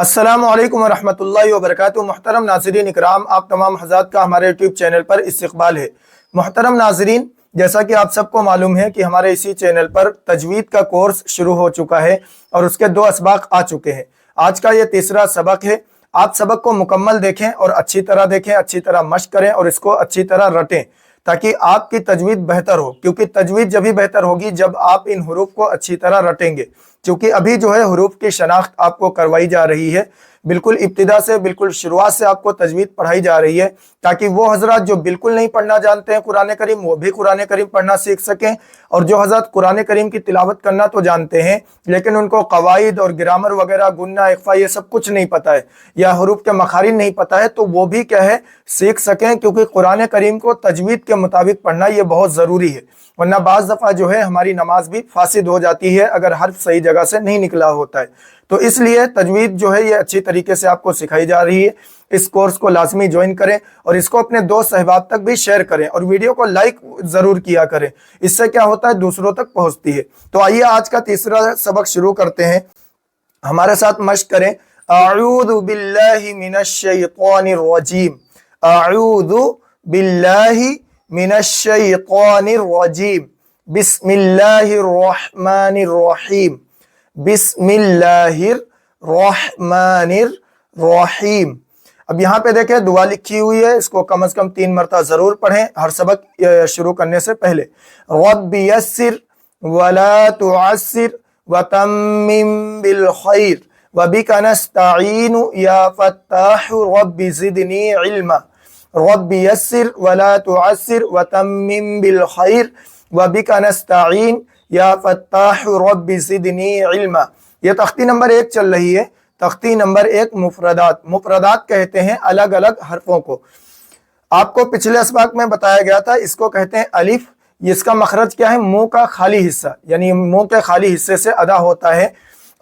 अस्सलामु अलैकुम वरहमतुल्लाहि वबरकातुहू। मुहतरम नाज़रीन इकराम, आप तमाम हज़रात का हमारे यूट्यूब चैनल पर इस्तक़बाल है। मुहतरम नाज़रीन, जैसा कि आप सबको मालूम है कि हमारे इसी चैनल पर तजवीद का कोर्स शुरू हो चुका है और उसके 2 असबाक आ चुके हैं। आज का ये तीसरा सबक है। आप सबक को मुकम्मल देखें और अच्छी तरह देखें, अच्छी तरह मश्क करें और इसको अच्छी तरह रटें ताकि आपकी तजवीद बेहतर हो, क्योंकि तजवीद जब ही बेहतर होगी जब आप इन हुरूफ को अच्छी तरह रटेंगे। क्योंकि अभी जो है हुरूफ की शनाख्त आपको करवाई जा रही है, बिल्कुल इब्तिदा से, बिल्कुल शुरुआत से आपको तजवीद पढ़ाई जा रही है ताकि वो हजरत जो बिल्कुल नहीं पढ़ना जानते हैं कुरान करीम, वो भी कुरान करीम पढ़ना सीख सकें, और जो हजरत कुरान करीम की तिलावत करना तो जानते हैं लेकिन उनको कवाइद और ग्रामर वगैरह, गुन्ना, इख्फा, ये सब कुछ नहीं पता है या हुरूफ के मखारिज नहीं पता है, तो वो भी क्या है सीख सकें। क्योंकि कुरान करीम को तजवीद के मुताबिक पढ़ना ये बहुत ज़रूरी है, वरना बाज़ दफ़ा जो है हमारी नमाज भी फासिद हो जाती है अगर हर्फ सही जगह से नहीं निकला होता है। तो इसलिए तजवीद जो है ये अच्छी तरीके से आपको सिखाई जा रही है। इस कोर्स को लाजमी ज्वाइन करें और इसको अपने दोस्त अहबाब तक भी शेयर करें और वीडियो को लाइक ज़रूर किया करें। इससे क्या होता है, दूसरों तक पहुंचती है। तो आइए आज का तीसरा सबक शुरू करते हैं। हमारे साथ मश्क करें। अऊज़ु बिल्लाहि मिनश शैतानिर रजीम। अऊज़ु बिल्लाहि मिनश शैतानिर रजीम। बिस्मिल्लाहिर रहमानिर रहीम। बिस्मिल्लाहिर रहमानिर रहीम। अब यहाँ पे देखें दुआ लिखी हुई है, इसको कम से कम 3 मरतबा जरूर पढ़ें हर सबक शुरू करने से पहले। रब्बि यस्सिर वला तुअस्सिर वतम्मिम बिल खैर वबिका नस्तईनु या फत्ताहु रब्बि ज़िदनी इल्मा। रब्बि यस्सिर वला तुअस्सिर वतम्मिम बिल खैर वबिका नस्तईन या फत्ताहु रब्बि ज़िदनी इल्मा। ये तख्ती नंबर 1 चल रही है। तख्ती नंबर 1 मुफरदात। मुफरदात कहते हैं अलग अलग हरफों को। आपको पिछले असबाक में बताया गया था, इसको कहते हैं अलिफ। इसका मखरज क्या है, मुंह का खाली हिस्सा, यानी मुंह के खाली हिस्से से अदा होता है।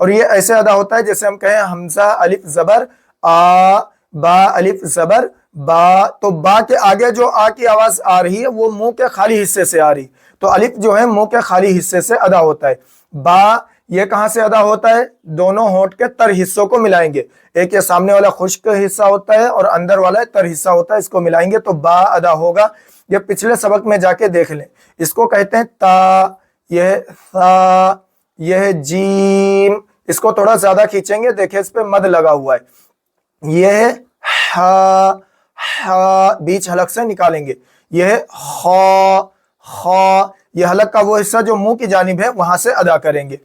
और ये ऐसे अदा होता है जैसे हम कहें हमजा अलिफ जबर आ, बा अलिफ जबर बा। तो बा के आगे जो आ की आवाज आ रही है वो मुंह के खाली हिस्से से आ रही, तो अलिफ जो है मुंह के खाली हिस्से से अदा होता है। बा ये कहाँ से अदा होता है, दोनों होंठ के तर हिस्सों को मिलाएंगे। एक ये सामने वाला खुश्क हिस्सा होता है और अंदर वाला तर हिस्सा होता है, इसको मिलाएंगे तो बा अदा होगा। ये पिछले सबक में जाके देख लें। इसको कहते हैं ता, यह सा, यह जीम। इसको थोड़ा ज्यादा खींचेंगे, देखिए इस पे मद लगा हुआ है। यह हा, हा बीच हलक से निकालेंगे। यह खा, खा, यह हलक का वो हिस्सा जो मुंह की जानिब है वहां से अदा करेंगे।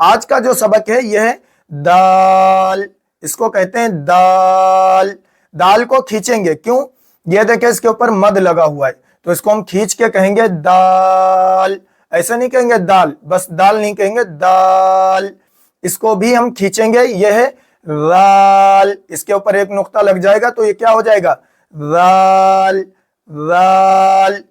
आज का जो सबक है यह है दाल। इसको कहते हैं दाल। दाल को खींचेंगे, क्यों, ये देखें इसके ऊपर मद लगा हुआ है, तो इसको हम खींच के कहेंगे दाल। ऐसे नहीं कहेंगे दाल, बस दाल नहीं कहेंगे, दाल। इसको भी हम खींचेंगे, यह है राल। इसके ऊपर एक नुक्ता लग जाएगा तो ये क्या हो जाएगा, राल, राल।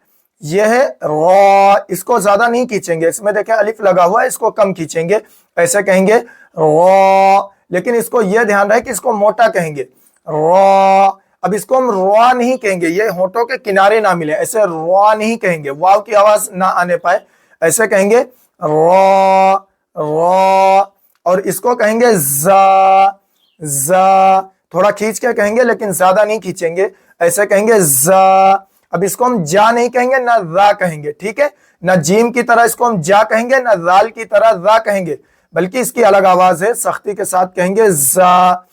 यह है रा। इसको ज्यादा नहीं खींचेंगे, इसमें देखें अलिफ लगा हुआ है, इसको कम खींचेंगे, ऐसे कहेंगे रा। लेकिन इसको यह ध्यान रहे कि इसको मोटा कहेंगे, रा। अब इसको हम रा नहीं कहेंगे, ये होठों के किनारे ना मिले, ऐसे रा नहीं कहेंगे, वाव की आवाज ना आने पाए, ऐसे कहेंगे रा, रा। और इसको कहेंगे जा, जा। थोड़ा खींच के कहेंगे लेकिन ज्यादा नहीं खींचेंगे, ऐसे कहेंगे जा। अब इसको हम जा नहीं कहेंगे, ना रा कहेंगे, ठीक है। ना जीम की तरह इसको हम जा कहेंगे, ना राल की तरह रा कहेंगे, बल्कि इसकी अलग आवाज है, सख्ती के साथ कहेंगे जा।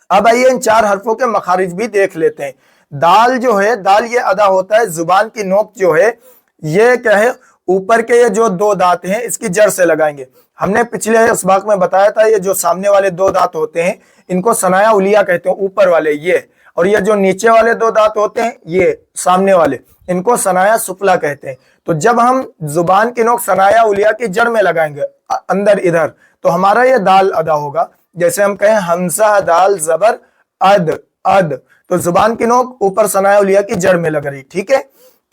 अब आइए इन 4 हरफों के मखारिज भी देख लेते हैं। दाल जो है, दाल ये अदा होता है, जुबान की नोक जो है ये क्या है, ऊपर के ये जो 2 दांत हैं इसकी जड़ से लगाएंगे। हमने पिछले असबाक में बताया था ये जो सामने वाले 2 दांत होते हैं इनको सनाया उलिया कहते हैं, ऊपर वाले ये, और ये जो नीचे वाले 2 दांत होते हैं ये सामने वाले, इनको सनाया सुफला कहते हैं। तो जब हम जुबान की नोक सनाया उलिया की जड़ में लगाएंगे अंदर इधर, तो हमारा ये दाल अदा होगा। जैसे हम कहें हमजा दाल जबर अद, अद, तो जुबान की नोक ऊपर सनाया उलिया की जड़ में लग रही, ठीक है।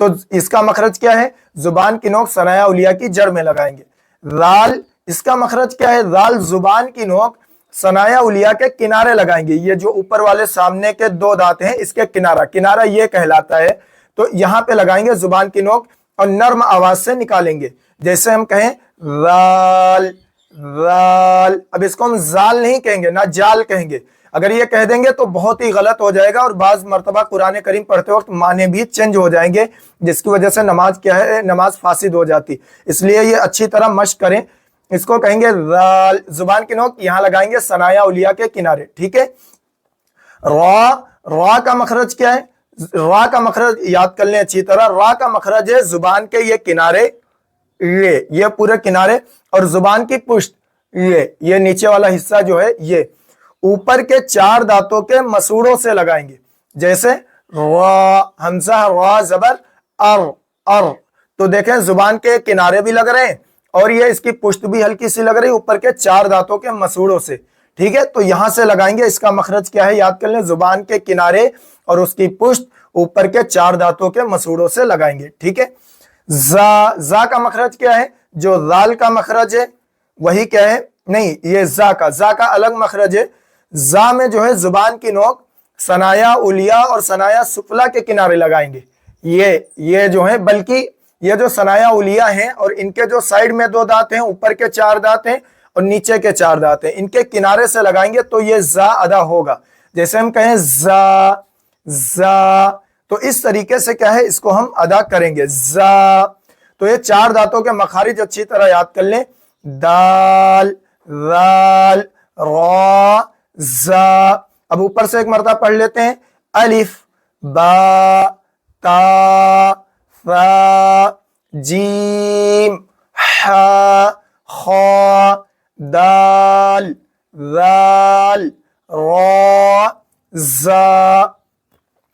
तो इसका मखरज क्या है, जुबान की नोक सनाया उलिया की जड़ में लगाएंगे। राल, इसका मखरज क्या है, राल जुबान की नोक सनाया उलिया के किनारे लगाएंगे। ये जो ऊपर वाले सामने के 2 दांत हैं इसके किनारा, किनारा ये कहलाता है, तो यहाँ पे लगाएंगे जुबान की नोक और नर्म आवाज से निकालेंगे। जैसे हम कहें राल, जाल। अब इसको हम जाल नहीं कहेंगे ना जाल कहेंगे। अगर ये कह देंगे तो बहुत ही गलत हो जाएगा और बाज मर्तबा कुरान करीम पढ़ते वक्त माने भी चेंज हो जाएंगे, जिसकी वजह से नमाज क्या है, नमाज फासिद हो जाती। इसलिए ये अच्छी तरह मश्क करें। इसको कहेंगे जाल, जुबान की नोक यहां लगाएंगे सनाया उलिया के किनारे, ठीक है। रा, रा का मखरज क्या है, रा का मखरज याद कर लें अच्छी तरह। रा का मखरज है जुबान के ये किनारे, ये पूरे किनारे, और जुबान की पुष्ट ये नीचे वाला हिस्सा जो है ये ऊपर के 4 दांतों के मसूड़ों से लगाएंगे। जैसे रा, हमजा रा जबर अर, तो देखें जुबान के किनारे भी लग रहे हैं और ये इसकी पुष्ट भी हल्की सी लग रही है ऊपर के 4 दांतों के मसूड़ों से, ठीक है। तो यहां से लगाएंगे। इसका मखरज क्या है याद कर लें, जुबान के किनारे और उसकी पुष्ट ऊपर के 4 दांतों के मसूड़ों से लगाएंगे, ठीक है। जा का मखरज क्या है, जो जाल का मखरज है वही क्या है, नहीं ये जा का अलग मखरज है। जा में जो है जुबान की नोक सनाया उलिया और सनाया सुफला के किनारे लगाएंगे। ये जो है, बल्कि ये जो सनाया उलिया है और इनके जो साइड में 2 दांत हैं, ऊपर के 4 दांत हैं और नीचे के 4 दांत हैं, इनके किनारे से लगाएंगे तो ये जा अदा होगा। जैसे हम कहें जा, तो इस तरीके से क्या है इसको हम अदा करेंगे जा। तो ये 4 दांतों के मखारिज अच्छी तरह याद कर लें, दाल, जाल, रा, जा। अब ऊपर से एक मरतबा पढ़ लेते हैं, अलिफ, बा, ता, सा, जीम, हा, खा, दाल, जाल, रा, जा।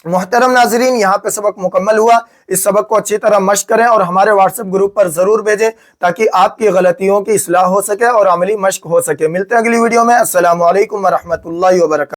मुहतरम नाजरीन, यहाँ पे सबक मुकम्मल हुआ। इस सबक को अच्छी तरह मश्क करें और हमारे व्हाट्सएप ग्रुप पर जरूर भेजें ताकि आपकी गलतियों की इस्लाह हो सके और अमली मश्क हो सके। मिलते हैं अगली वीडियो में। अस्सलामु अलैकुम व रहमतुल्लाहि व बरकातहू।